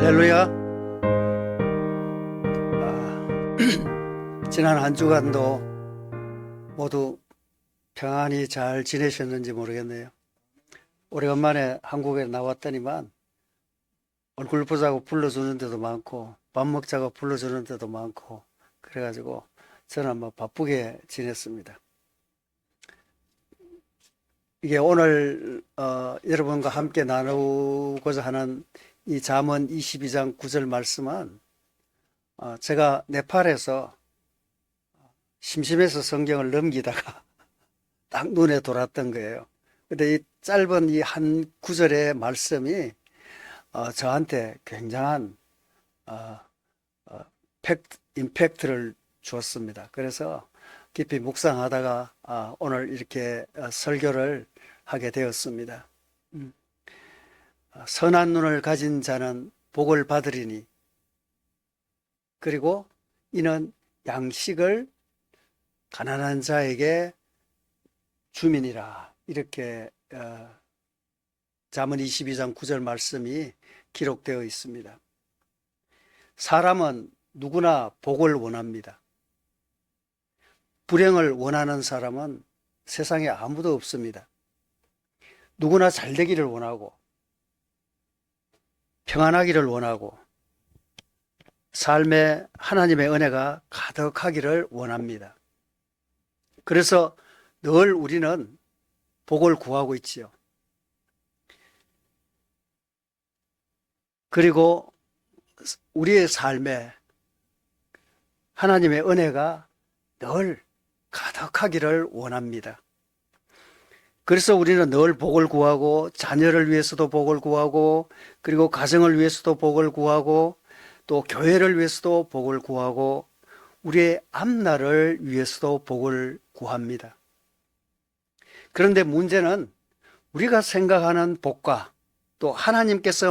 할렐루야. 지난 한 주간도 모두 평안히 잘 지내셨는지 모르겠네요. 오래간만에 한국에 나왔더니만 얼굴 보자고 불러주는 데도 많고 밥 먹자고 불러주는 데도 많고 그래가지고 저는 바쁘게 지냈습니다. 이게 오늘 여러분과 함께 나누고자 하는 이 잠언 22장 9절 말씀은 제가 네팔에서 심심해서 성경을 넘기다가 딱 눈에 돌았던 거예요. 근데 이 짧은 이 한 구절의 말씀이 저한테 굉장한 임팩트를 주었습니다. 그래서 깊이 묵상하다가 오늘 이렇게 설교를 하게 되었습니다. 선한 눈을 가진 자는 복을 받으리니 그리고 이는 양식을 가난한 자에게 주민이라. 이렇게 잠언 22장 9절 말씀이 기록되어 있습니다. 사람은 누구나 복을 원합니다. 불행을 원하는 사람은 세상에 아무도 없습니다. 누구나 잘 되기를 원하고 평안하기를 원하고 삶에 하나님의 은혜가 가득하기를 원합니다. 그래서 늘 우리는 복을 구하고 있지요. 그리고 우리의 삶에 하나님의 은혜가 늘 가득하기를 원합니다. 그래서 우리는 늘 복을 구하고 자녀를 위해서도 복을 구하고 그리고 가정을 위해서도 복을 구하고 또 교회를 위해서도 복을 구하고 우리의 앞날을 위해서도 복을 구합니다. 그런데 문제는 우리가 생각하는 복과 또 하나님께서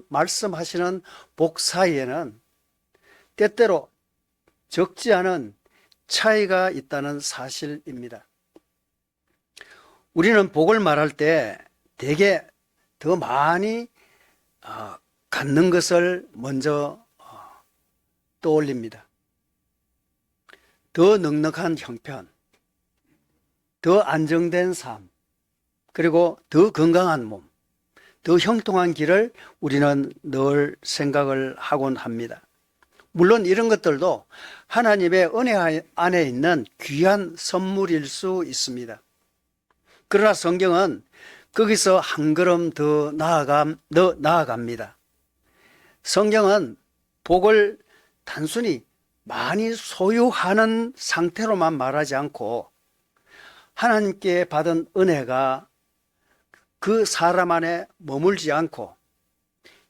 말씀하시는 복 사이에는 때때로 적지 않은 차이가 있다는 사실입니다. 우리는 복을 말할 때 대개 더 많이 갖는 것을 먼저 떠올립니다. 더 넉넉한 형편, 더 안정된 삶, 그리고 더 건강한 몸, 더 형통한 길을 우리는 늘 생각을 하곤 합니다. 물론 이런 것들도 하나님의 은혜 안에 있는 귀한 선물일 수 있습니다. 그러나 성경은 거기서 한 걸음 더 나아갑니다. 성경은 복을 단순히 많이 소유하는 상태로만 말하지 않고 하나님께 받은 은혜가 그 사람 안에 머물지 않고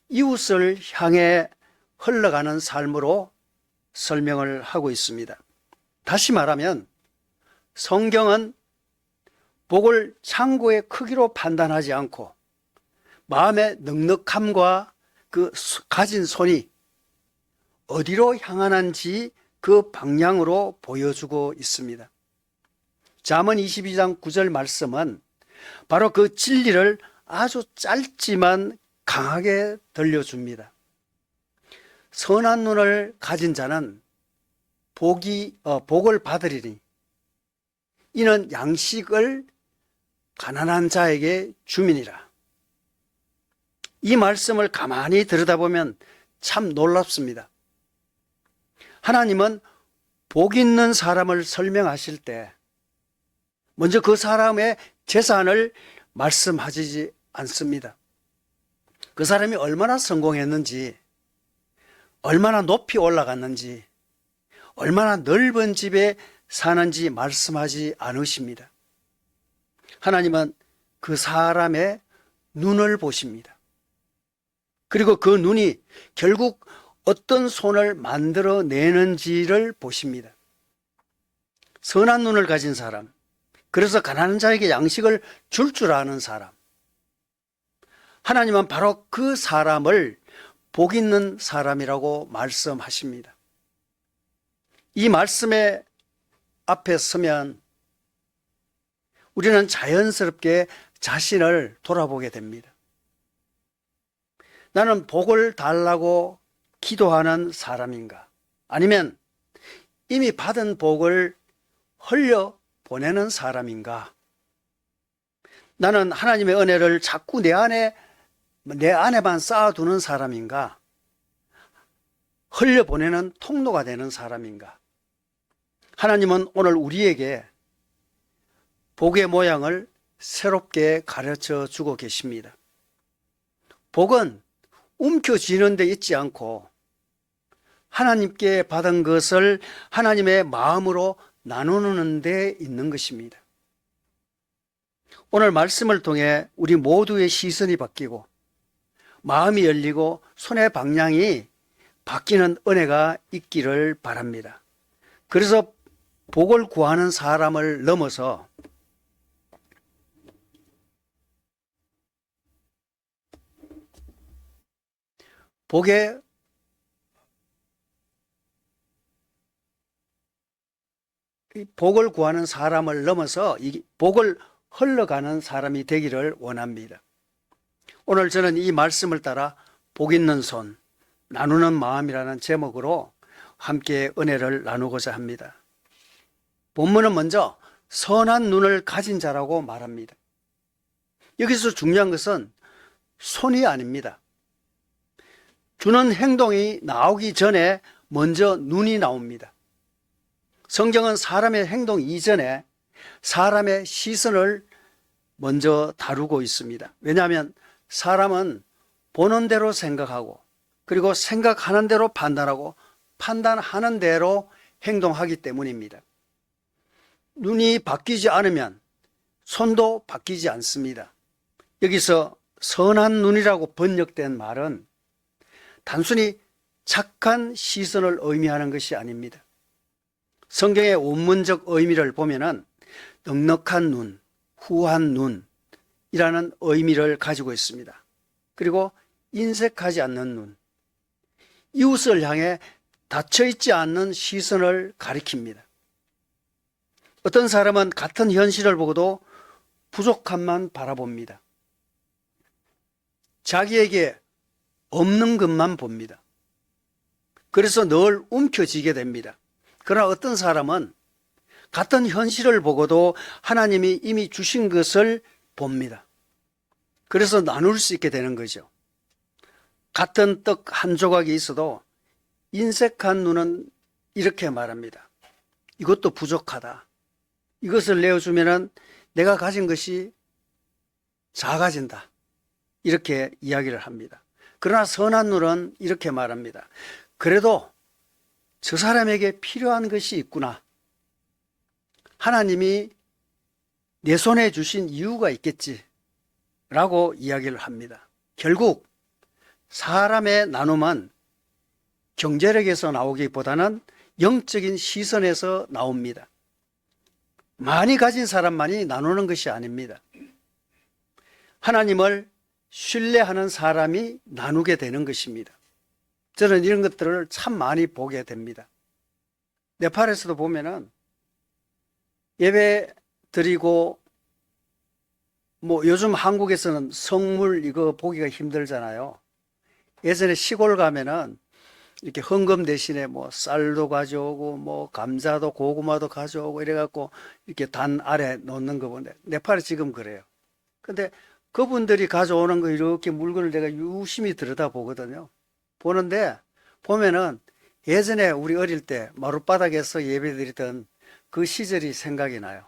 이웃을 향해 흘러가는 삶으로 설명을 하고 있습니다. 다시 말하면 성경은 복을 창고의 크기로 판단하지 않고 마음의 넉넉함과 그 가진 손이 어디로 향하는지 그 방향으로 보여주고 있습니다. 잠언 22장 9절 말씀은 바로 그 진리를 아주 짧지만 강하게 들려줍니다. 선한 눈을 가진 자는 복을 받으리니 이는 양식을 가난한 자에게 주민이라. 이 말씀을 가만히 들여다보면 참 놀랍습니다. 하나님은 복 있는 사람을 설명하실 때 먼저 그 사람의 재산을 말씀하지 않습니다. 그 사람이 얼마나 성공했는지, 얼마나 높이 올라갔는지, 얼마나 넓은 집에 사는지 말씀하지 않으십니다. 하나님은 그 사람의 눈을 보십니다. 그리고 그 눈이 결국 어떤 손을 만들어내는지를 보십니다. 선한 눈을 가진 사람, 그래서 가난한 자에게 양식을 줄 아는 사람, 하나님은 바로 그 사람을 복 있는 사람이라고 말씀하십니다. 이 말씀의 앞에 서면 우리는 자연스럽게 자신을 돌아보게 됩니다. 나는 복을 달라고 기도하는 사람인가? 아니면 이미 받은 복을 흘려 보내는 사람인가? 나는 하나님의 은혜를 자꾸 내 안에만 쌓아두는 사람인가? 흘려보내는 통로가 되는 사람인가? 하나님은 오늘 우리에게 복의 모양을 새롭게 가르쳐 주고 계십니다. 복은 움켜쥐는 데 있지 않고 하나님께 받은 것을 하나님의 마음으로 나누는 데 있는 것입니다. 오늘 말씀을 통해 우리 모두의 시선이 바뀌고 마음이 열리고 손의 방향이 바뀌는 은혜가 있기를 바랍니다. 그래서 복을 구하는 사람을 넘어서 복을 구하는 사람을 넘어서 이 복을 흘러가는 사람이 되기를 원합니다. 오늘 저는 이 말씀을 따라 복 있는 손, 나누는 마음이라는 제목으로 함께 은혜를 나누고자 합니다. 본문은 먼저 선한 눈을 가진 자라고 말합니다. 여기서 중요한 것은 손이 아닙니다. 주는 행동이 나오기 전에 먼저 눈이 나옵니다. 성경은 사람의 행동 이전에 사람의 시선을 먼저 다루고 있습니다. 왜냐하면 사람은 보는 대로 생각하고 그리고 생각하는 대로 판단하고 판단하는 대로 행동하기 때문입니다. 눈이 바뀌지 않으면 손도 바뀌지 않습니다. 여기서 선한 눈이라고 번역된 말은 단순히 착한 시선을 의미하는 것이 아닙니다. 성경의 원문적 의미를 보면은 넉넉한 눈, 후한 눈이라는 의미를 가지고 있습니다. 그리고 인색하지 않는 눈, 이웃을 향해 닫혀있지 않는 시선을 가리킵니다. 어떤 사람은 같은 현실을 보고도 부족함만 바라봅니다. 자기에게 없는 것만 봅니다. 그래서 늘 움켜쥐게 됩니다. 그러나 어떤 사람은 같은 현실을 보고도 하나님이 이미 주신 것을 봅니다. 그래서 나눌 수 있게 되는 거죠. 같은 떡 한 조각이 있어도 인색한 눈은 이렇게 말합니다. 이것도 부족하다. 이것을 내어주면 내가 가진 것이 작아진다. 이렇게 이야기를 합니다. 그러나 선한 눈은 이렇게 말합니다. 그래도 저 사람에게 필요한 것이 있구나. 하나님이 내 손에 주신 이유가 있겠지. 라고 이야기를 합니다. 결국 사람의 나눔은 경제력에서 나오기보다는 영적인 시선에서 나옵니다. 많이 가진 사람만이 나누는 것이 아닙니다. 하나님을 신뢰하는 사람이 나누게 되는 것입니다. 저는 이런 것들을 참 많이 보게 됩니다. 네팔에서도 보면은 예배 드리고 요즘 한국에서는 성물 이거 보기가 힘들잖아요. 예전에 시골 가면은 이렇게 헌금 대신에 쌀도 가져오고 감자도 고구마도 가져오고 이래갖고 이렇게 단 아래 놓는 거 보는데 네팔이 지금 그래요. 근데 그분들이 가져오는 거 이렇게 물건을 내가 유심히 들여다보거든요. 보는데 보면은 예전에 우리 어릴 때 마룻바닥에서 예배드리던 그 시절이 생각이 나요.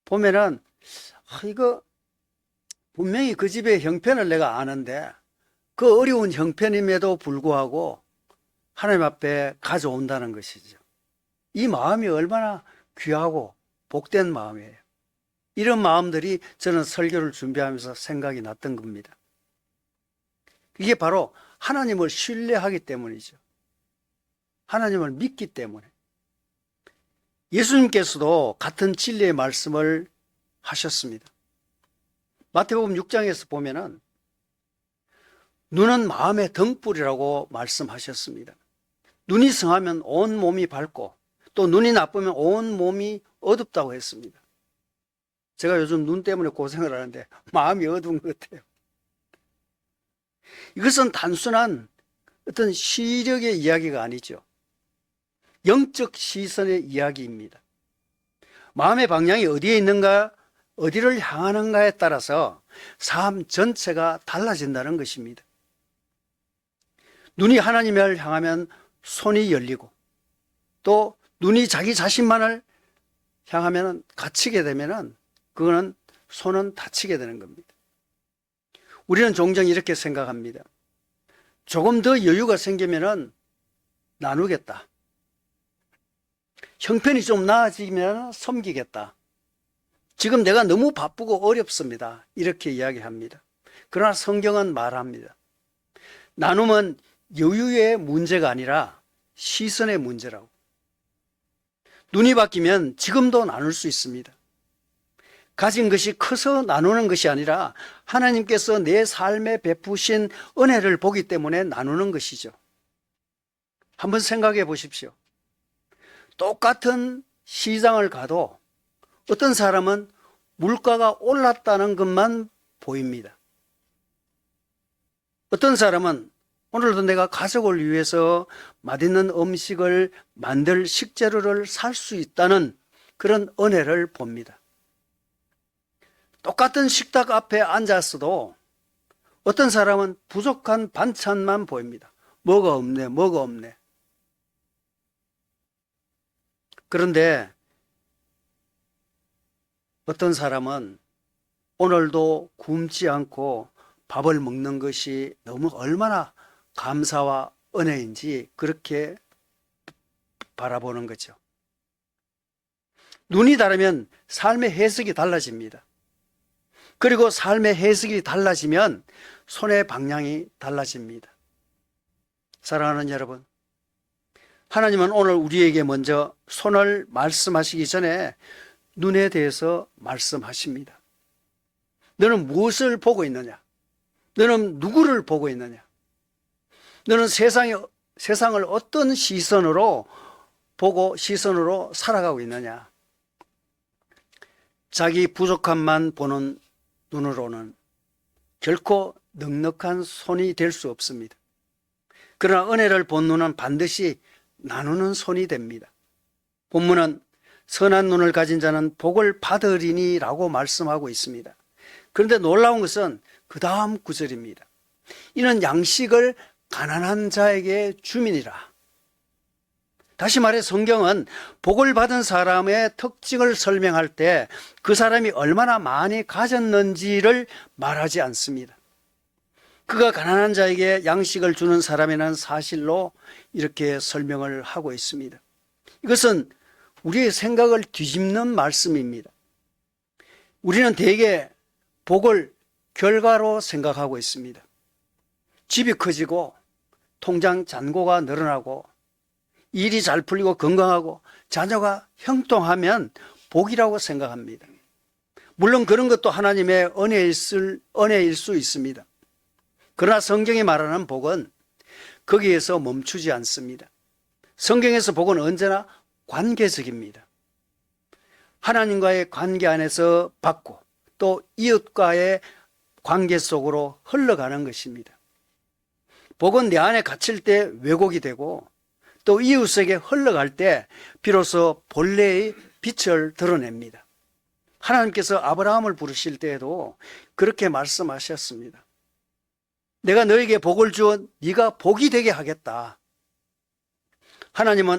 보면은 이거 분명히 그 집의 형편을 내가 아는데 그 어려운 형편임에도 불구하고 하나님 앞에 가져온다는 것이죠. 이 마음이 얼마나 귀하고 복된 마음이에요. 이런 마음들이 저는 설교를 준비하면서 생각이 났던 겁니다. 이게 바로 하나님을 신뢰하기 때문이죠. 하나님을 믿기 때문에. 예수님께서도 같은 진리의 말씀을 하셨습니다. 마태복음 6장에서 보면은 눈은 마음의 등불이라고 말씀하셨습니다. 눈이 성하면 온 몸이 밝고 또 눈이 나쁘면 온 몸이 어둡다고 했습니다. 제가 요즘 눈 때문에 고생을 하는데 마음이 어두운 것 같아요. 이것은 단순한 어떤 시력의 이야기가 아니죠. 영적 시선의 이야기입니다. 마음의 방향이 어디에 있는가, 어디를 향하는가에 따라서 삶 전체가 달라진다는 것입니다. 눈이 하나님을 향하면 손이 열리고, 또 눈이 자기 자신만을 향하면 갇히게 되면은 그거는 손은 닫히게 되는 겁니다. 우리는 종종 이렇게 생각합니다. 조금 더 여유가 생기면은 나누겠다. 형편이 좀 나아지면 섬기겠다. 지금 내가 너무 바쁘고 어렵습니다. 이렇게 이야기합니다. 그러나 성경은 말합니다. 나눔은 여유의 문제가 아니라 시선의 문제라고. 눈이 바뀌면 지금도 나눌 수 있습니다. 가진 것이 커서 나누는 것이 아니라 하나님께서 내 삶에 베푸신 은혜를 보기 때문에 나누는 것이죠. 한번 생각해 보십시오. 똑같은 시장을 가도 어떤 사람은 물가가 올랐다는 것만 보입니다. 어떤 사람은 오늘도 내가 가족을 위해서 맛있는 음식을 만들 식재료를 살 수 있다는 그런 은혜를 봅니다. 똑같은 식탁 앞에 앉았어도 어떤 사람은 부족한 반찬만 보입니다. 뭐가 없네, 뭐가 없네. 그런데 어떤 사람은 오늘도 굶지 않고 밥을 먹는 것이 너무 얼마나 감사와 은혜인지 그렇게 바라보는 거죠. 눈이 다르면 삶의 해석이 달라집니다. 그리고 삶의 해석이 달라지면 손의 방향이 달라집니다. 사랑하는 여러분, 하나님은 오늘 우리에게 먼저 손을 말씀하시기 전에 눈에 대해서 말씀하십니다. 너는 무엇을 보고 있느냐? 너는 누구를 보고 있느냐? 너는 세상을 어떤 시선으로 보고 시선으로 살아가고 있느냐? 자기 부족함만 보는 눈으로는 결코 넉넉한 손이 될 수 없습니다. 그러나 은혜를 본 눈은 반드시 나누는 손이 됩니다. 본문은 선한 눈을 가진 자는 복을 받으리니 라고 말씀하고 있습니다. 그런데 놀라운 것은 그 다음 구절입니다. 이는 양식을 가난한 자에게 주민이라. 다시 말해 성경은 복을 받은 사람의 특징을 설명할 때 그 사람이 얼마나 많이 가졌는지를 말하지 않습니다. 그가 가난한 자에게 양식을 주는 사람이라는 사실로 이렇게 설명을 하고 있습니다. 이것은 우리의 생각을 뒤집는 말씀입니다. 우리는 대개 복을 결과로 생각하고 있습니다. 집이 커지고 통장 잔고가 늘어나고 일이 잘 풀리고 건강하고 자녀가 형통하면 복이라고 생각합니다. 물론 그런 것도 하나님의 은혜일 수 있습니다. 그러나 성경이 말하는 복은 거기에서 멈추지 않습니다. 성경에서 복은 언제나 관계적입니다. 하나님과의 관계 안에서 받고 또 이웃과의 관계 속으로 흘러가는 것입니다. 복은 내 안에 갇힐 때 왜곡이 되고 또 이웃에게 흘러갈 때 비로소 본래의 빛을 드러냅니다. 하나님께서 아브라함을 부르실 때에도 그렇게 말씀하셨습니다. 내가 너에게 복을 주어 네가 복이 되게 하겠다. 하나님은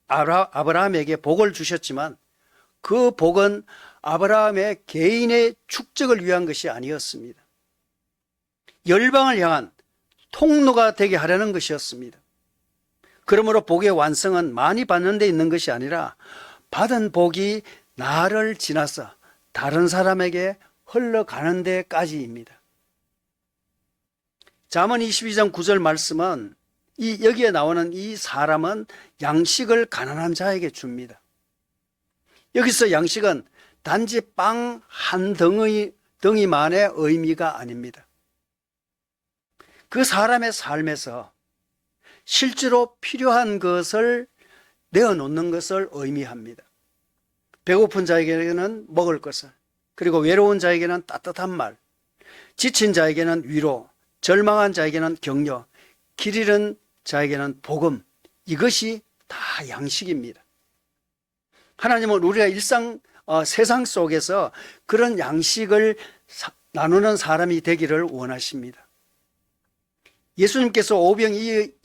아브라함에게 복을 주셨지만 그 복은 아브라함의 개인의 축적을 위한 것이 아니었습니다. 열방을 향한 통로가 되게 하려는 것이었습니다. 그러므로 복의 완성은 많이 받는 데 있는 것이 아니라 받은 복이 나를 지나서 다른 사람에게 흘러가는 데까지입니다. 잠언 22장 9절 말씀은 여기에 나오는 이 사람은 양식을 가난한 자에게 줍니다. 여기서 양식은 단지 빵 한 덩이만의 의미가 아닙니다. 그 사람의 삶에서 실제로 필요한 것을 내어놓는 것을 의미합니다. 배고픈 자에게는 먹을 것을, 그리고 외로운 자에게는 따뜻한 말, 지친 자에게는 위로, 절망한 자에게는 격려, 길 잃은 자에게는 복음. 이것이 다 양식입니다. 하나님은 우리가 세상 속에서 그런 양식을 나누는 사람이 되기를 원하십니다. 예수님께서 오병이어의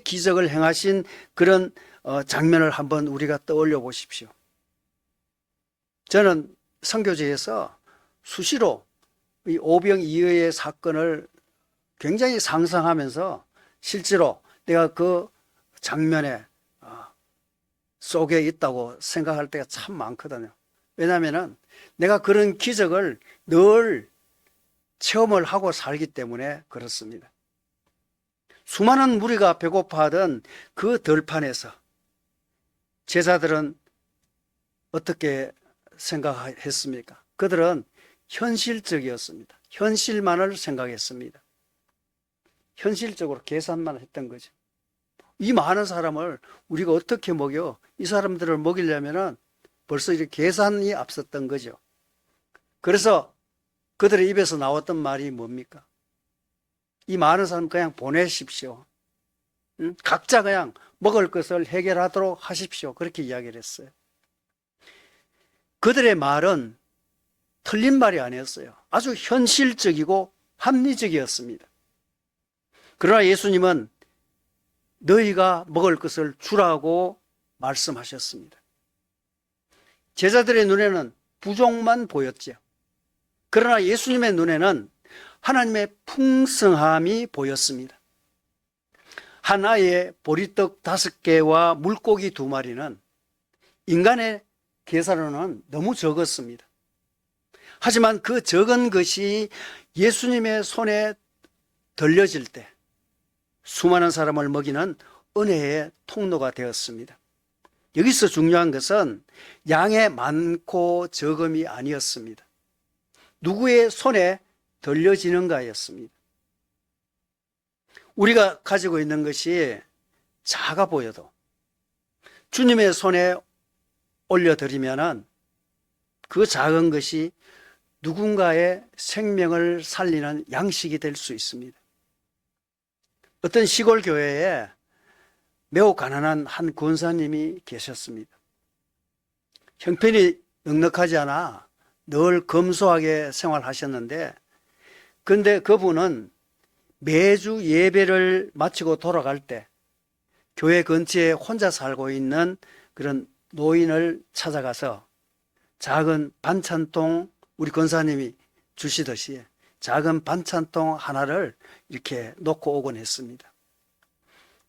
기적을 행하신 그런 장면을 한번 우리가 떠올려 보십시오. 저는 선교제에서 수시로 이 오병이어의 사건을 굉장히 상상하면서 실제로 내가 그 장면에 속에 있다고 생각할 때가 참 많거든요. 왜냐하면 내가 그런 기적을 늘 체험을 하고 살기 때문에 그렇습니다. 수많은 무리가 배고파하던 그 들판에서 제자들은 어떻게 생각했습니까? 그들은 현실적이었습니다. 현실만을 생각했습니다. 현실적으로 계산만 했던 거죠. 이 많은 사람을 우리가 어떻게 먹여? 이 사람들을 먹이려면 벌써 이렇게 계산이 앞섰던 거죠. 그래서 그들의 입에서 나왔던 말이 뭡니까? 이 많은 사람 그냥 보내십시오. 각자 그냥 먹을 것을 해결하도록 하십시오. 그렇게 이야기를 했어요. 그들의 말은 틀린 말이 아니었어요. 아주 현실적이고 합리적이었습니다. 그러나 예수님은 너희가 먹을 것을 주라고 말씀하셨습니다. 제자들의 눈에는 부족만 보였죠. 그러나 예수님의 눈에는 하나님의 풍성함이 보였습니다. 하나의 보리떡 5개와 물고기 2마리는 인간의 계산으로는 너무 적었습니다. 하지만 그 적은 것이 예수님의 손에 들려질 때 수많은 사람을 먹이는 은혜의 통로가 되었습니다. 여기서 중요한 것은 양의 많고 적음이 아니었습니다. 누구의 손에 들려지는가였습니다. 우리가 가지고 있는 것이 작아 보여도 주님의 손에 올려드리면 그 작은 것이 누군가의 생명을 살리는 양식이 될 수 있습니다. 어떤 시골 교회에 매우 가난한 한 권사님이 계셨습니다. 형편이 넉넉하지 않아 늘 검소하게 생활하셨는데, 그런데 그분은 매주 예배를 마치고 돌아갈 때 교회 근처에 혼자 살고 있는 그런 노인을 찾아가서 작은 반찬통, 우리 권사님이 주시듯이 작은 반찬통 하나를 이렇게 놓고 오곤 했습니다.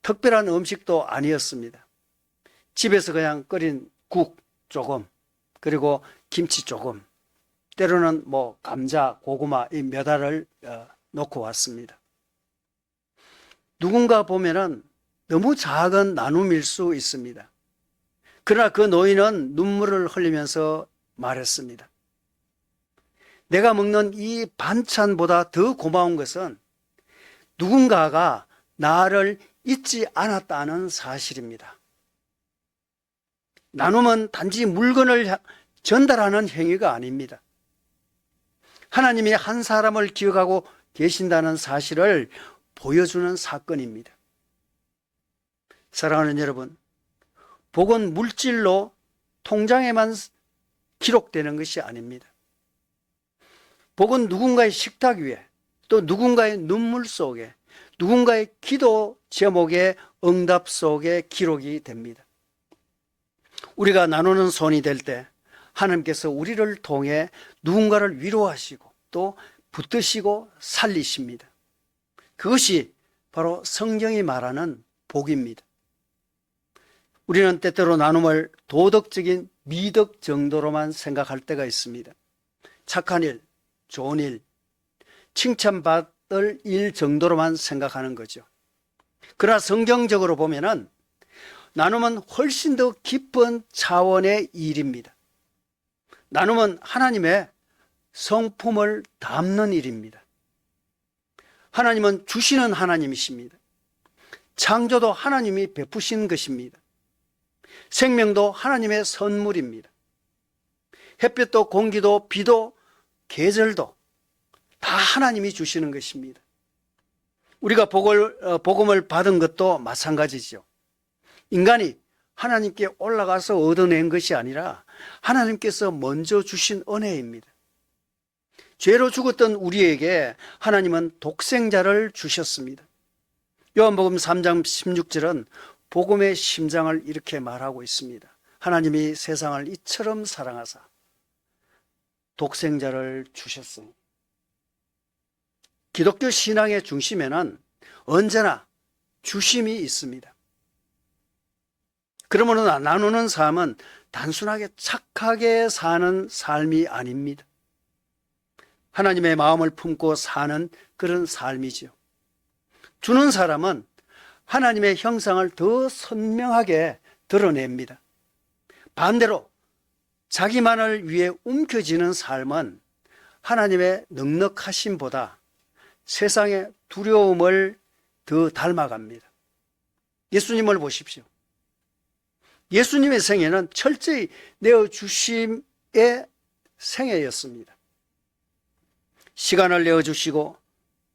특별한 음식도 아니었습니다. 집에서 그냥 끓인 국 조금, 그리고 김치 조금, 때로는 뭐 감자, 고구마 이 몇 알을 놓고 왔습니다. 누군가 보면은 너무 작은 나눔일 수 있습니다. 그러나 그 노인은 눈물을 흘리면서 말했습니다. 내가 먹는 이 반찬보다 더 고마운 것은 누군가가 나를 잊지 않았다는 사실입니다. 나눔은 단지 물건을 전달하는 행위가 아닙니다. 하나님이 한 사람을 기억하고 계신다는 사실을 보여주는 사건입니다. 사랑하는 여러분, 복은 물질로 통장에만 기록되는 것이 아닙니다. 복은 누군가의 식탁 위에, 또 누군가의 눈물 속에, 누군가의 기도 제목의 응답 속에 기록이 됩니다. 우리가 나누는 손이 될 때 하나님께서 우리를 통해 누군가를 위로하시고 또 붙드시고 살리십니다. 그것이 바로 성경이 말하는 복입니다. 우리는 때때로 나눔을 도덕적인 미덕 정도로만 생각할 때가 있습니다. 착한 일, 좋은 일, 칭찬받을 일 정도로만 생각하는 거죠. 그러나 성경적으로 보면은 나눔은 훨씬 더 깊은 차원의 일입니다. 나눔은 하나님의 성품을 담는 일입니다. 하나님은 주시는 하나님이십니다. 창조도 하나님이 베푸신 것입니다. 생명도 하나님의 선물입니다. 햇볕도 공기도 비도 계절도 다 하나님이 주시는 것입니다. 우리가 복음을 받은 것도 마찬가지죠. 인간이 하나님께 올라가서 얻어낸 것이 아니라 하나님께서 먼저 주신 은혜입니다. 죄로 죽었던 우리에게 하나님은 독생자를 주셨습니다. 요한복음 3장 16절은 복음의 심장을 이렇게 말하고 있습니다. 하나님이 세상을 이처럼 사랑하사 독생자를 주셨으니. 기독교 신앙의 중심에는 언제나 주심이 있습니다. 그러므로 나누는 삶은 단순하게 착하게 사는 삶이 아닙니다. 하나님의 마음을 품고 사는 그런 삶이죠. 주는 사람은 하나님의 형상을 더 선명하게 드러냅니다. 반대로 자기만을 위해 움켜쥐는 삶은 하나님의 넉넉하심보다 세상의 두려움을 더 닮아갑니다. 예수님을 보십시오. 예수님의 생애는 철저히 내어주심의 생애였습니다. 시간을 내어주시고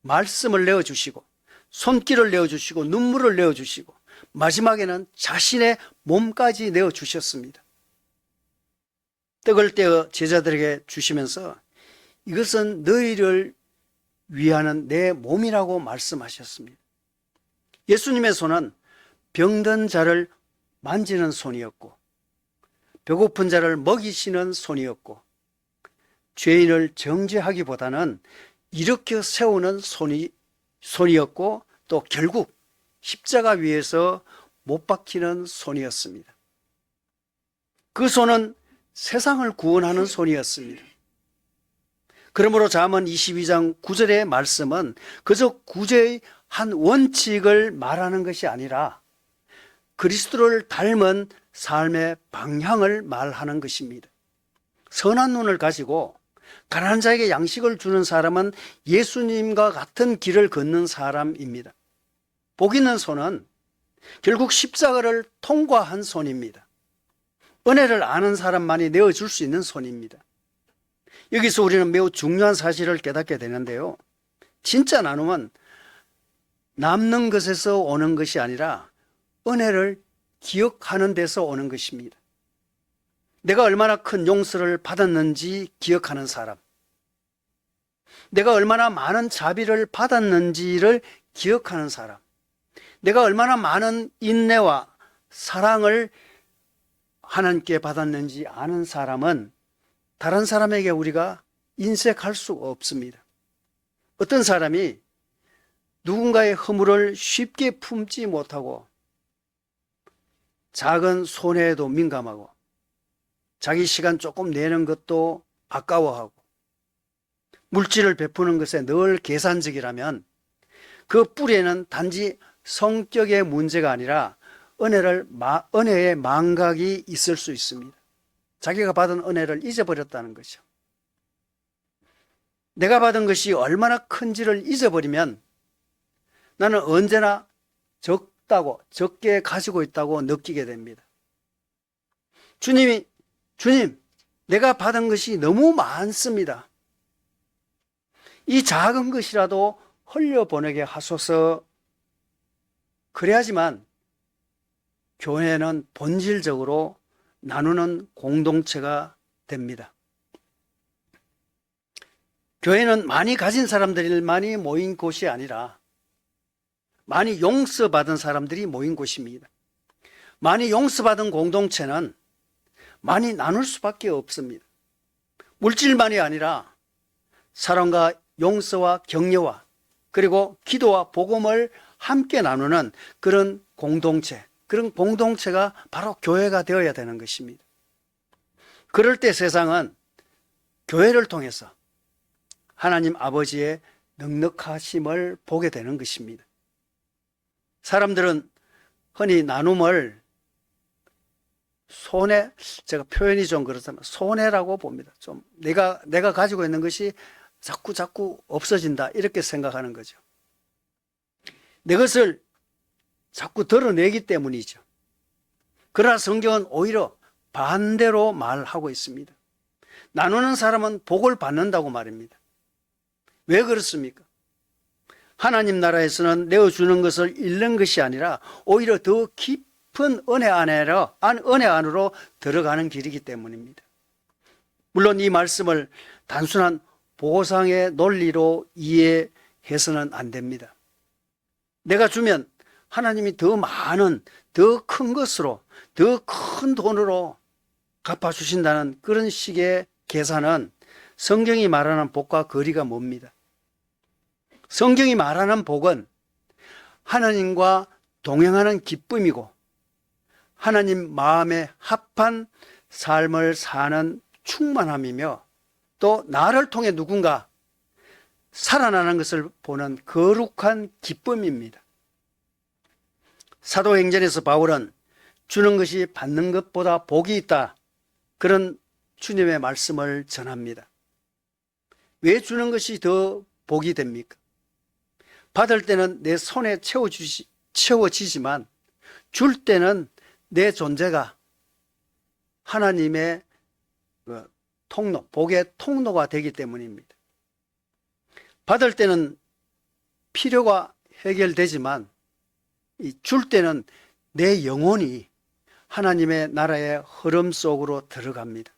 말씀을 내어주시고 손길을 내어주시고 눈물을 내어주시고 마지막에는 자신의 몸까지 내어주셨습니다. 떡을 떼어 제자들에게 주시면서 이것은 너희를 위하는 내 몸이라고 말씀하셨습니다. 예수님의 손은 병든 자를 만지는 손이었고 배고픈 자를 먹이시는 손이었고 죄인을 정죄하기보다는 일으켜 세우는 손이었고 또 결국 십자가 위에서 못 박히는 손이었습니다. 그 손은 세상을 구원하는 손이었습니다. 그러므로 잠언 22장 9절의 말씀은 그저 구제의 한 원칙을 말하는 것이 아니라 그리스도를 닮은 삶의 방향을 말하는 것입니다. 선한 눈을 가지고 가난한 자에게 양식을 주는 사람은 예수님과 같은 길을 걷는 사람입니다. 복 있는 손은 결국 십자가를 통과한 손입니다. 은혜를 아는 사람만이 내어줄 수 있는 손입니다. 여기서 우리는 매우 중요한 사실을 깨닫게 되는데요. 진짜 나눔은 남는 것에서 오는 것이 아니라 은혜를 기억하는 데서 오는 것입니다. 내가 얼마나 큰 용서를 받았는지 기억하는 사람, 내가 얼마나 많은 자비를 받았는지를 기억하는 사람, 내가 얼마나 많은 인내와 사랑을 하나님께 받았는지 아는 사람은 다른 사람에게 우리가 인색할 수가 없습니다. 어떤 사람이 누군가의 허물을 쉽게 품지 못하고 작은 손해에도 민감하고 자기 시간 조금 내는 것도 아까워하고 물질을 베푸는 것에 늘 계산적이라면 그 뿌리에는 단지 성격의 문제가 아니라 은혜의 망각이 있을 수 있습니다. 자기가 받은 은혜를 잊어버렸다는 거죠. 내가 받은 것이 얼마나 큰지를 잊어버리면 나는 언제나 적게 가지고 있다고 느끼게 됩니다. 주님, 내가 받은 것이 너무 많습니다. 이 작은 것이라도 흘려보내게 하소서. 그래야지만 교회는 본질적으로 나누는 공동체가 됩니다. 교회는 많이 가진 사람들만이 모인 곳이 아니라 많이 용서받은 사람들이 모인 곳입니다. 많이 용서받은 공동체는 많이 나눌 수밖에 없습니다. 물질만이 아니라 사랑과 용서와 격려와 그리고 기도와 복음을 함께 나누는 그런 공동체, 그런 공동체가 바로 교회가 되어야 되는 것입니다. 그럴 때 세상은 교회를 통해서 하나님 아버지의 넉넉하심을 보게 되는 것입니다. 사람들은 흔히 나눔을 제가 표현이 좀 그렇다면 손해라고 봅니다. 좀 내가 가지고 있는 것이 자꾸 없어진다 이렇게 생각하는 거죠. 내 것을 자꾸 드러내기 때문이죠. 그러나 성경은 오히려 반대로 말하고 있습니다. 나누는 사람은 복을 받는다고 말입니다. 왜 그렇습니까? 하나님 나라에서는 내어주는 것을 잃는 것이 아니라 오히려 더 깊은 은혜 안으로 들어가는 길이기 때문입니다. 물론 이 말씀을 단순한 보상의 논리로 이해해서는 안 됩니다. 내가 주면 하나님이 더 많은, 더 큰 것으로, 더 큰 돈으로 갚아주신다는 그런 식의 계산은 성경이 말하는 복과 거리가 멉니다. 성경이 말하는 복은 하나님과 동행하는 기쁨이고 하나님 마음에 합한 삶을 사는 충만함이며 또 나를 통해 누군가 살아나는 것을 보는 거룩한 기쁨입니다. 사도행전에서 바울은 주는 것이 받는 것보다 복이 있다, 그런 주님의 말씀을 전합니다. 왜 주는 것이 더 복이 됩니까? 받을 때는 내 손에 채워지지만 줄 때는 내 존재가 하나님의 통로, 복의 통로가 되기 때문입니다. 받을 때는 필요가 해결되지만 줄 때는 내 영혼이 하나님의 나라의 흐름 속으로 들어갑니다.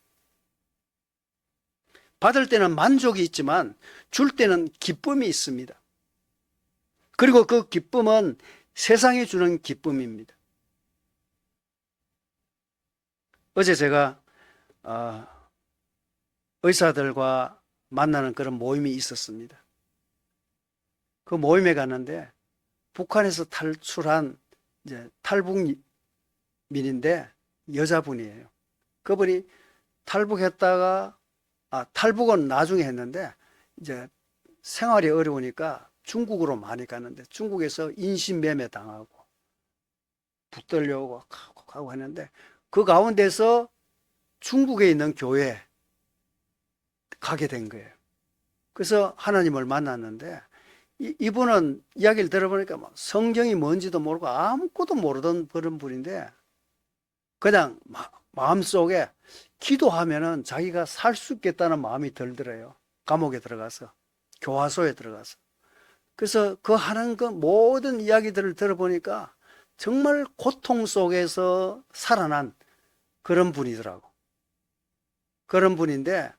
받을 때는 만족이 있지만 줄 때는 기쁨이 있습니다. 그리고 그 기쁨은 세상이 주는 기쁨입니다. 어제 제가 의사들과 만나는 그런 모임이 있었습니다. 그 모임에 갔는데 북한에서 탈출한 이제 탈북민인데 여자분이에요. 그분이 탈북했다가 탈북은 나중에 했는데 이제 생활이 어려우니까 중국으로 많이 갔는데 중국에서 인신매매 당하고 붙들려오고 가고 했는데 그 가운데서 중국에 있는 교회에 가게 된 거예요. 그래서 하나님을 만났는데 이분은 이야기를 들어보니까 성경이 뭔지도 모르고 아무것도 모르던 그런 분인데 그냥 마음속에 기도하면은 자기가 살 수 있겠다는 마음이 들더래요. 감옥에 들어가서, 교화소에 들어가서. 그래서 그 하는 그 모든 이야기들을 들어보니까 정말 고통 속에서 살아난 그런 분이더라고. 그런 분인데,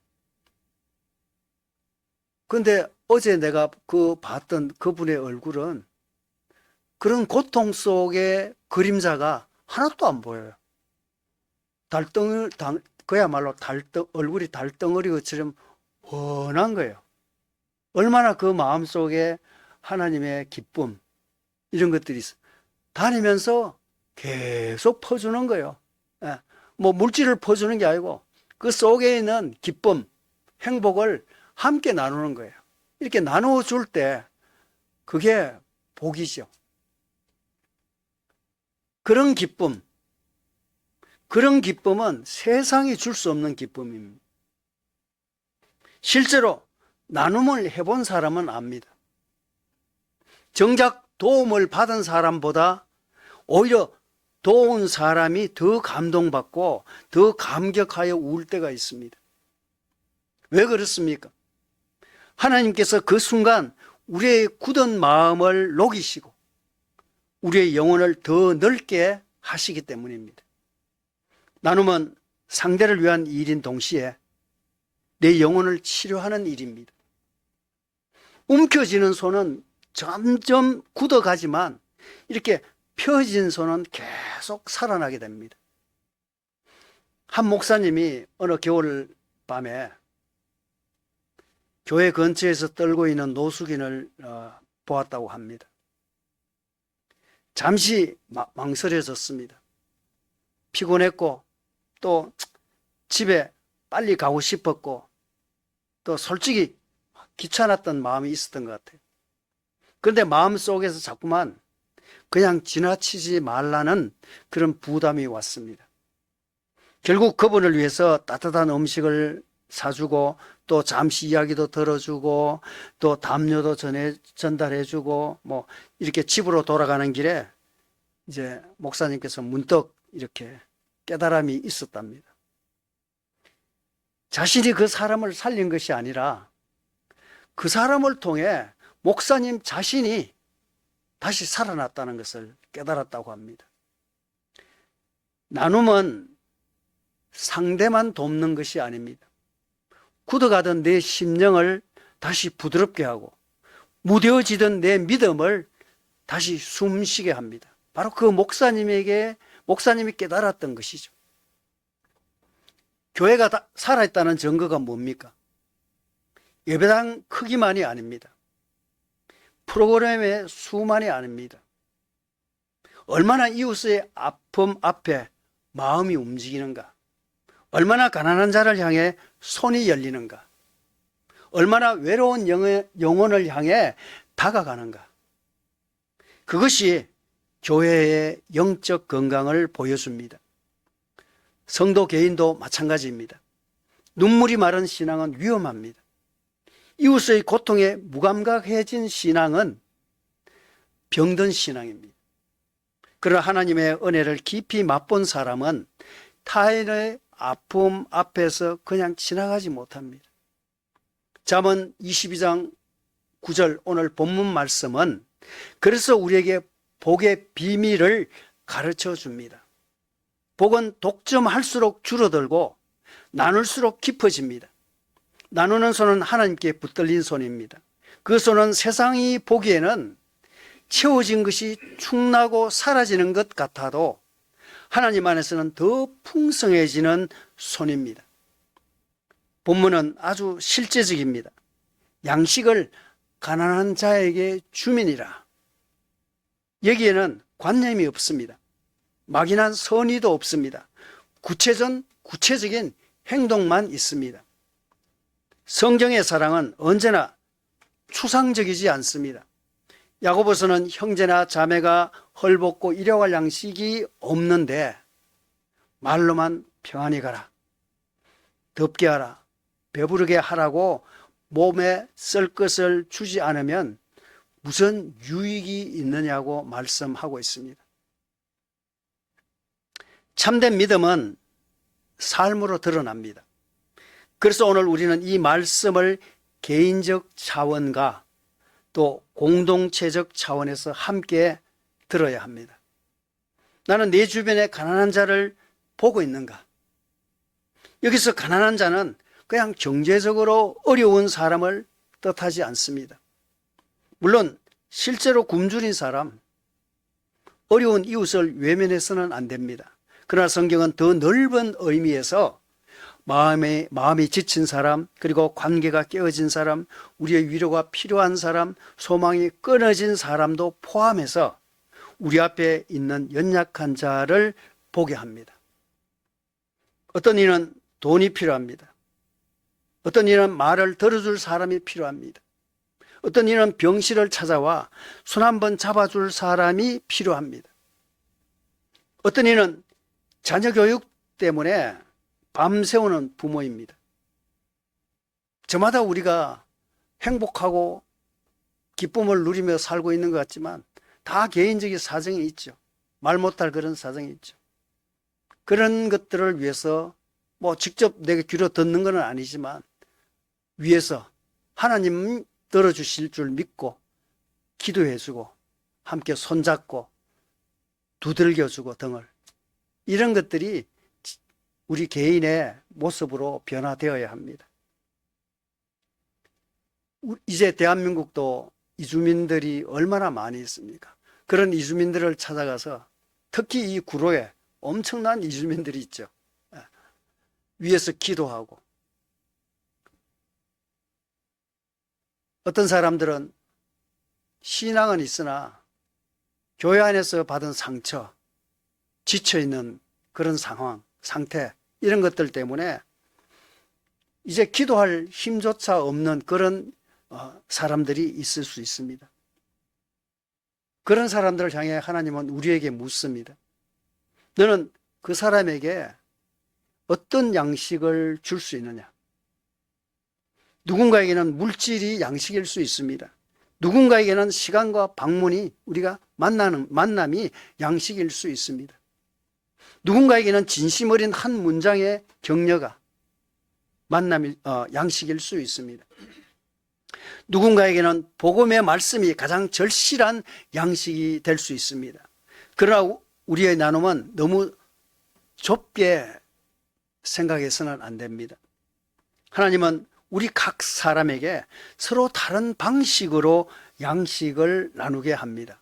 근데 어제 내가 봤던 그분의 얼굴은 그런 고통 속의 그림자가 하나도 안 보여요. 그야말로 얼굴이 달덩어리처럼 훤한 거예요. 얼마나 그 마음속에 하나님의 기쁨, 이런 것들이 있어. 다니면서 계속 퍼주는 거예요. 뭐 물질을 퍼주는 게 아니고 그 속에 있는 기쁨, 행복을 함께 나누는 거예요. 이렇게 나누어 줄 때 그게 복이죠. 그런 기쁨은 세상이 줄 수 없는 기쁨입니다. 실제로 나눔을 해본 사람은 압니다. 정작 도움을 받은 사람보다 오히려 도운 사람이 더 감동받고 더 감격하여 울 때가 있습니다. 왜 그렇습니까? 하나님께서 그 순간 우리의 굳은 마음을 녹이시고 우리의 영혼을 더 넓게 하시기 때문입니다. 나눔은 상대를 위한 일인 동시에 내 영혼을 치료하는 일입니다. 움켜쥐는 손은 점점 굳어가지만 이렇게 펴진 손은 계속 살아나게 됩니다. 한 목사님이 어느 겨울 밤에 교회 근처에서 떨고 있는 노숙인을 보았다고 합니다. 잠시 망설여졌습니다. 피곤했고 또 집에 빨리 가고 싶었고 또 솔직히 귀찮았던 마음이 있었던 것 같아요. 그런데 마음속에서 자꾸만 그냥 지나치지 말라는 그런 부담이 왔습니다. 결국 그분을 위해서 따뜻한 음식을 사주고 또 잠시 이야기도 들어주고 또 담요도 전달해주고 뭐 이렇게 집으로 돌아가는 길에 이제 목사님께서 문득 이렇게 깨달음이 있었답니다. 자신이 그 사람을 살린 것이 아니라 그 사람을 통해 목사님 자신이 다시 살아났다는 것을 깨달았다고 합니다. 나눔은 상대만 돕는 것이 아닙니다. 굳어가던 내 심령을 다시 부드럽게 하고 무뎌지던 내 믿음을 다시 숨쉬게 합니다. 바로 그 목사님이 깨달았던 것이죠. 교회가 살아있다는 증거가 뭡니까? 예배당 크기만이 아닙니다. 프로그램의 수만이 아닙니다. 얼마나 이웃의 아픔 앞에 마음이 움직이는가? 얼마나 가난한 자를 향해 손이 열리는가? 얼마나 외로운 영혼을 향해 다가가는가? 그것이 교회의 영적 건강을 보여줍니다. 성도 개인도 마찬가지입니다. 눈물이 마른 신앙은 위험합니다. 이웃의 고통에 무감각해진 신앙은 병든 신앙입니다. 그러나 하나님의 은혜를 깊이 맛본 사람은 타인의 아픔 앞에서 그냥 지나가지 못합니다. 잠언 22장 9절 오늘 본문 말씀은 그래서 우리에게 복의 비밀을 가르쳐 줍니다. 복은 독점할수록 줄어들고 나눌수록 깊어집니다. 나누는 손은 하나님께 붙들린 손입니다. 그 손은 세상이 보기에는 채워진 것이 축나고 사라지는 것 같아도 하나님 안에서는 더 풍성해지는 손입니다. 본문은 아주 실제적입니다. 양식을 가난한 자에게 주민이라. 여기에는 관념이 없습니다. 막연한 선의도 없습니다. 구체적인 행동만 있습니다. 성경의 사랑은 언제나 추상적이지 않습니다. 야고보서는 형제나 자매가 헐벗고 일용할 양식이 없는데 말로만 평안히 가라, 덥게 하라, 배부르게 하라고 몸에 쓸 것을 주지 않으면 무슨 유익이 있느냐고 말씀하고 있습니다. 참된 믿음은 삶으로 드러납니다. 그래서 오늘 우리는 이 말씀을 개인적 차원과 또 공동체적 차원에서 함께 들어야 합니다. 나는 내 주변에 가난한 자를 보고 있는가? 여기서 가난한 자는 그냥 경제적으로 어려운 사람을 뜻하지 않습니다. 물론 실제로 굶주린 사람, 어려운 이웃을 외면해서는 안 됩니다. 그러나 성경은 더 넓은 의미에서 마음이 지친 사람, 그리고 관계가 깨어진 사람, 우리의 위로가 필요한 사람, 소망이 끊어진 사람도 포함해서 우리 앞에 있는 연약한 자를 보게 합니다. 어떤 이는 돈이 필요합니다. 어떤 이는 말을 들어줄 사람이 필요합니다. 어떤 이는 병실을 찾아와 손 한번 잡아줄 사람이 필요합니다. 어떤 이는 자녀 교육 때문에 밤새우는 부모입니다. 저마다 우리가 행복하고 기쁨을 누리며 살고 있는 것 같지만 다 개인적인 사정이 있죠. 말 못할 그런 사정이 있죠. 그런 것들을 위해서 직접 내게 귀로 듣는 건 아니지만 위에서 하나님 들어주실 줄 믿고 기도해주고 함께 손잡고 두들겨주고 등을, 이런 것들이 우리 개인의 모습으로 변화되어야 합니다. 이제 대한민국도 이주민들이 얼마나 많이 있습니까? 그런 이주민들을 찾아가서 특히 이 구로에 엄청난 이주민들이 있죠. 위에서 기도하고, 어떤 사람들은 신앙은 있으나 교회 안에서 받은 상처, 지쳐있는 그런 상태, 이런 것들 때문에 이제 기도할 힘조차 없는 그런 사람들이 있을 수 있습니다. 그런 사람들을 향해 하나님은 우리에게 묻습니다. 너는 그 사람에게 어떤 양식을 줄 수 있느냐? 누군가에게는 물질이 양식일 수 있습니다. 누군가에게는 시간과 방문이, 우리가 만남이 양식일 수 있습니다. 누군가에게는 진심 어린 한 문장의 격려가 양식일 수 있습니다. 누군가에게는 복음의 말씀이 가장 절실한 양식이 될 수 있습니다. 그러나 우리의 나눔은 너무 좁게 생각해서는 안 됩니다. 하나님은 우리 각 사람에게 서로 다른 방식으로 양식을 나누게 합니다.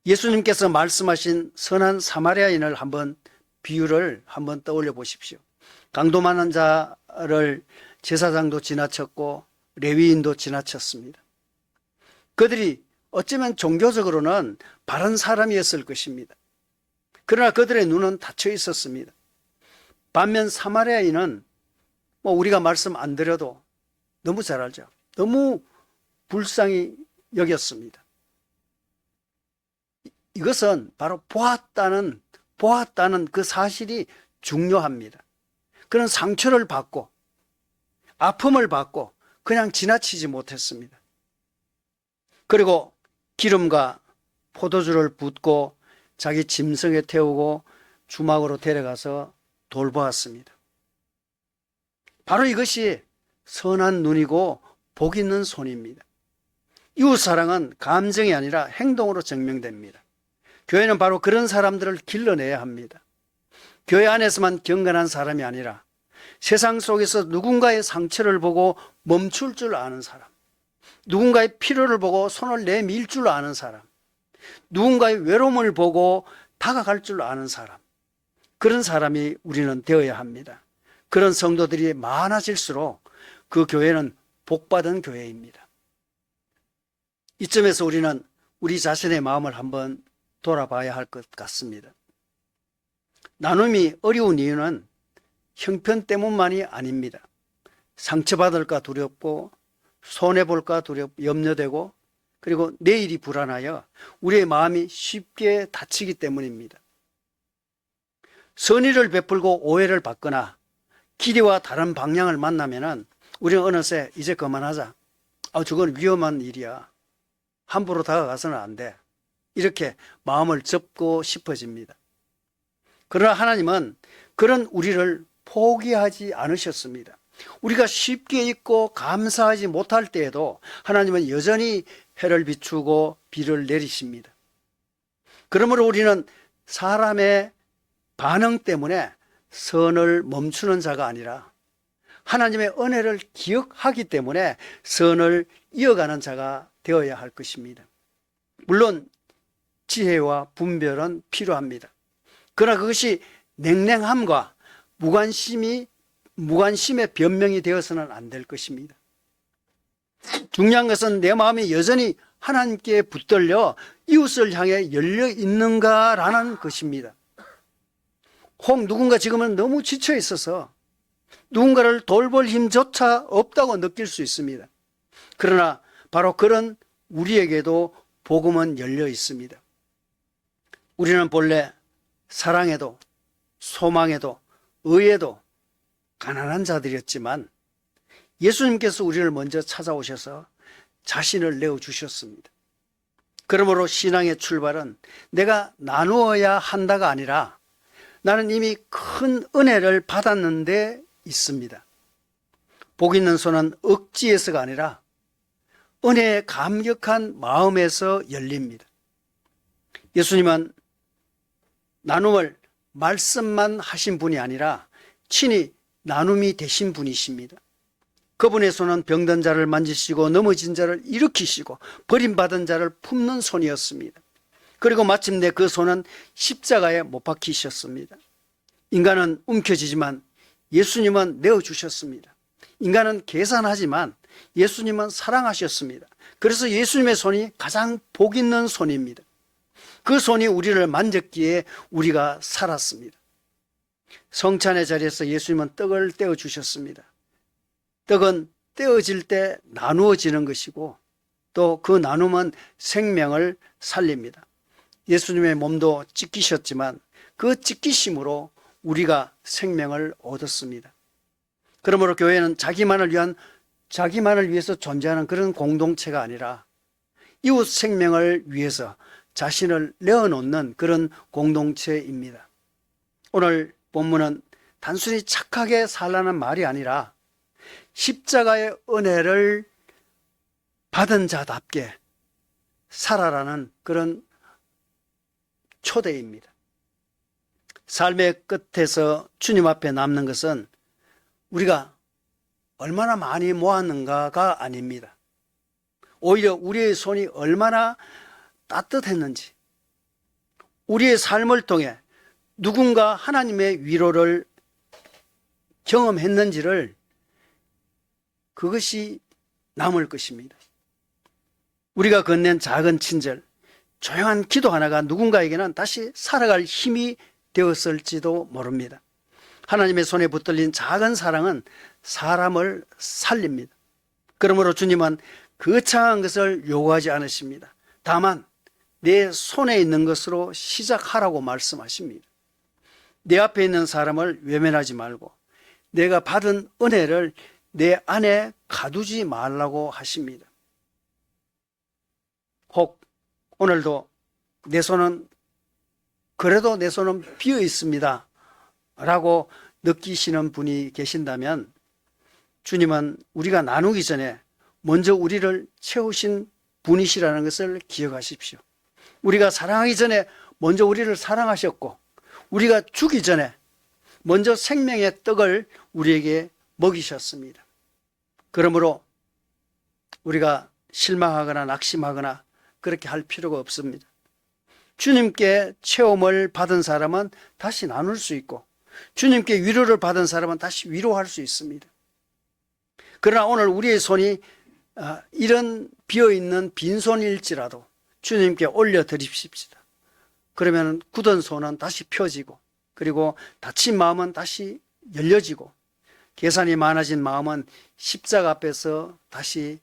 예수님께서 말씀하신 선한 사마리아인을 비유를 한번 떠올려 보십시오. 강도 많은 자를 제사장도 지나쳤고 레위인도 지나쳤습니다. 그들이 어쩌면 종교적으로는 바른 사람이었을 것입니다. 그러나 그들의 눈은 닫혀 있었습니다. 반면 사마리아인은 우리가 말씀 안 드려도 너무 잘 알죠. 너무 불쌍히 여겼습니다. 이것은 바로 보았다는 그 사실이 중요합니다. 그런 상처를 받고 아픔을 받고 그냥 지나치지 못했습니다. 그리고 기름과 포도주를 붓고 자기 짐승에 태우고 주막으로 데려가서 돌보았습니다. 바로 이것이 선한 눈이고 복 있는 손입니다. 이웃사랑은 감정이 아니라 행동으로 증명됩니다. 교회는 바로 그런 사람들을 길러내야 합니다. 교회 안에서만 경건한 사람이 아니라 세상 속에서 누군가의 상처를 보고 멈출 줄 아는 사람, 누군가의 필요를 보고 손을 내밀 줄 아는 사람, 누군가의 외로움을 보고 다가갈 줄 아는 사람, 그런 사람이 우리는 되어야 합니다. 그런 성도들이 많아질수록 그 교회는 복받은 교회입니다. 이점에서 우리는 우리 자신의 마음을 한번 돌아봐야 할 것 같습니다. 나눔이 어려운 이유는 형편 때문만이 아닙니다. 상처받을까 두렵고 손해볼까 염려되고 그리고 내일이 불안하여 우리의 마음이 쉽게 다치기 때문입니다. 선의를 베풀고 오해를 받거나 길이와 다른 방향을 만나면은 우리는 어느새 이제 그만하자. 저건 위험한 일이야. 함부로 다가가서는 안 돼. 이렇게 마음을 접고 싶어집니다. 그러나 하나님은 그런 우리를 포기하지 않으셨습니다. 우리가 쉽게 잊고 감사하지 못할 때에도 하나님은 여전히 해를 비추고 비를 내리십니다. 그러므로 우리는 사람의 반응 때문에 선을 멈추는 자가 아니라 하나님의 은혜를 기억하기 때문에 선을 이어가는 자가 되어야 할 것입니다. 물론 지혜와 분별은 필요합니다. 그러나 그것이 냉랭함과 무관심의 변명이 되어서는 안 될 것입니다. 중요한 것은 내 마음이 여전히 하나님께 붙들려 이웃을 향해 열려 있는가라는 것입니다. 혹 누군가 지금은 너무 지쳐 있어서 누군가를 돌볼 힘조차 없다고 느낄 수 있습니다. 그러나 바로 그런 우리에게도 복음은 열려 있습니다. 우리는 본래 사랑에도 소망에도 의에도 가난한 자들이었지만 예수님께서 우리를 먼저 찾아오셔서 자신을 내어주셨습니다. 그러므로 신앙의 출발은 내가 나누어야 한다가 아니라 나는 이미 큰 은혜를 받았는데 있습니다. 복 있는 손은 억지에서가 아니라 은혜에 감격한 마음에서 열립니다. 예수님은 나눔을 말씀만 하신 분이 아니라 친히 나눔이 되신 분이십니다. 그분의 손은 병든 자를 만지시고 넘어진 자를 일으키시고 버림받은 자를 품는 손이었습니다. 그리고 마침내 그 손은 십자가에 못 박히셨습니다. 인간은 움켜쥐지만 예수님은 내어주셨습니다. 인간은 계산하지만 예수님은 사랑하셨습니다. 그래서 예수님의 손이 가장 복 있는 손입니다. 그 손이 우리를 만졌기에 우리가 살았습니다. 성찬의 자리에서 예수님은 떡을 떼어 주셨습니다. 떡은 떼어질 때 나누어지는 것이고 또 그 나눔은 생명을 살립니다. 예수님의 몸도 찢기셨지만 그 찢기심으로 우리가 생명을 얻었습니다. 그러므로 교회는 자기만을 위해서 존재하는 그런 공동체가 아니라 이웃 생명을 위해서 자신을 내어놓는 그런 공동체입니다. 오늘 본문은 단순히 착하게 살라는 말이 아니라 십자가의 은혜를 받은 자답게 살아라는 그런 초대입니다. 삶의 끝에서 주님 앞에 남는 것은 우리가 얼마나 많이 모았는가가 아닙니다. 오히려 우리의 손이 얼마나 따뜻했는지, 우리의 삶을 통해 누군가 하나님의 위로를 경험했는지를, 그것이 남을 것입니다. 우리가 건넨 작은 친절, 조용한 기도 하나가 누군가에게는 다시 살아갈 힘이 되었을지도 모릅니다. 하나님의 손에 붙들린 작은 사랑은 사람을 살립니다. 그러므로 주님은 거창한 것을 요구하지 않으십니다. 다만 내 손에 있는 것으로 시작하라고 말씀하십니다. 내 앞에 있는 사람을 외면하지 말고 내가 받은 은혜를 내 안에 가두지 말라고 하십니다. 혹 오늘도 그래도 내 손은 비어 있습니다 라고 느끼시는 분이 계신다면, 주님은 우리가 나누기 전에 먼저 우리를 채우신 분이시라는 것을 기억하십시오. 우리가 사랑하기 전에 먼저 우리를 사랑하셨고, 우리가 죽기 전에 먼저 생명의 떡을 우리에게 먹이셨습니다. 그러므로 우리가 실망하거나 낙심하거나 그렇게 할 필요가 없습니다. 주님께 체험을 받은 사람은 다시 나눌 수 있고, 주님께 위로를 받은 사람은 다시 위로할 수 있습니다. 그러나 오늘 우리의 손이 이런 비어있는 빈손일지라도 주님께 올려드립시다. 그러면 굳은 손은 다시 펴지고, 그리고 다친 마음은 다시 열려지고, 계산이 많아진 마음은 십자가 앞에서 다시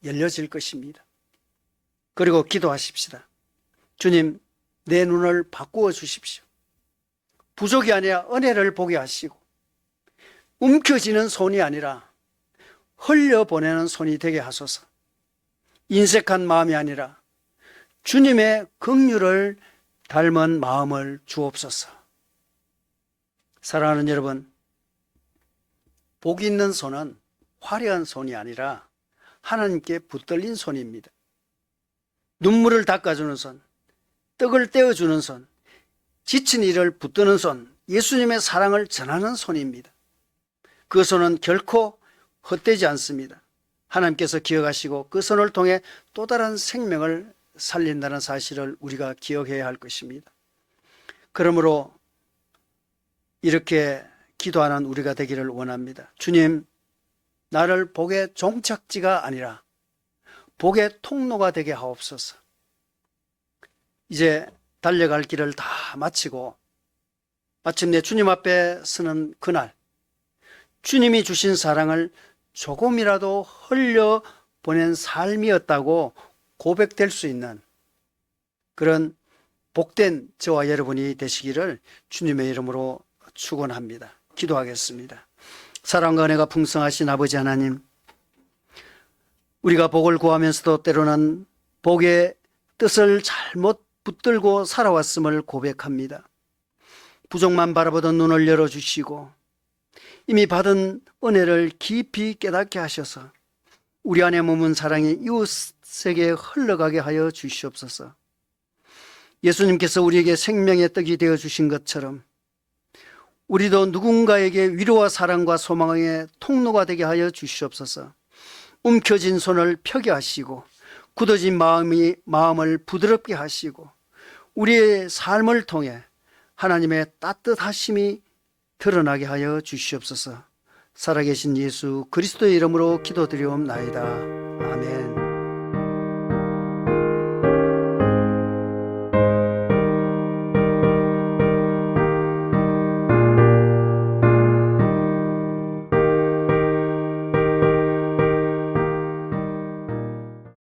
열려질 것입니다. 그리고 기도하십시다. 주님, 내 눈을 바꾸어 주십시오. 부족이 아니라 은혜를 보게 하시고, 움켜쥐는 손이 아니라 흘려보내는 손이 되게 하소서. 인색한 마음이 아니라 주님의 긍휼을 닮은 마음을 주옵소서. 사랑하는 여러분, 복 있는 손은 화려한 손이 아니라 하나님께 붙들린 손입니다. 눈물을 닦아주는 손, 떡을 떼어주는 손, 지친 이를 붙드는 손, 예수님의 사랑을 전하는 손입니다. 그 손은 결코 헛되지 않습니다. 하나님께서 기억하시고 그 손을 통해 또 다른 생명을 살린다는 사실을 우리가 기억해야 할 것입니다. 그러므로 이렇게 기도하는 우리가 되기를 원합니다. 주님, 나를 복의 종착지가 아니라 복의 통로가 되게 하옵소서. 이제 달려갈 길을 다 마치고 마침내 주님 앞에 서는 그날, 주님이 주신 사랑을 조금이라도 흘려보낸 삶이었다고 고백될 수 있는 그런 복된 저와 여러분이 되시기를 주님의 이름으로 축원합니다. 기도하겠습니다. 사랑과 은혜가 풍성하신 아버지 하나님, 우리가 복을 구하면서도 때로는 복의 뜻을 잘못 붙들고 살아왔음을 고백합니다. 부족만 바라보던 눈을 열어주시고 이미 받은 은혜를 깊이 깨닫게 하셔서 우리 안에 머문 사랑이 이웃에게 흘러가게 하여 주시옵소서. 예수님께서 우리에게 생명의 떡이 되어 주신 것처럼 우리도 누군가에게 위로와 사랑과 소망의 통로가 되게 하여 주시옵소서. 움켜진 손을 펴게 하시고 굳어진 마음을 부드럽게 하시고 우리의 삶을 통해 하나님의 따뜻하심이 드러나게 하여 주시옵소서. 살아계신 예수 그리스도의 이름으로 기도드리옵나이다. 아멘.